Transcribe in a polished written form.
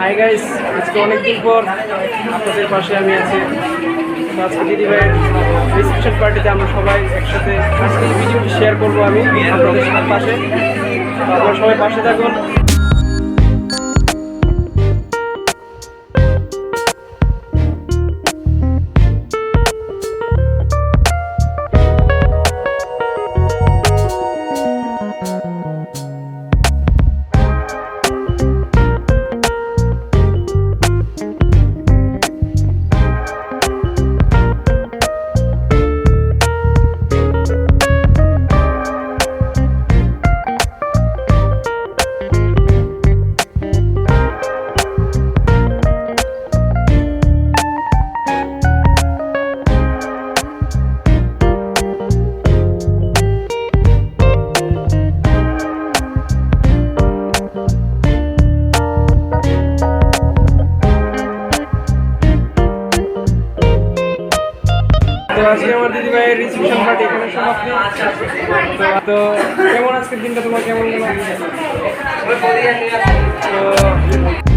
Hi guys, আজকে অনেকদিন পর আপনাদের পাশে আমি আছি। তো আজকে দিদিভাইয়ের রিসেপশন পার্টিতে আমরা সবাই একসাথে আজকে এই ভিডিওটি শেয়ার করবো আমি আপনাদের পাশে। তো আপনারা সবাই পাশে থাকুন। তো আজকে আমার দিদিভাইয়ের রিসেপশন পার্টি এখানে সমাপ্তি। তো কেমন আজকের দিনটা তোমার কেমন গেল? তো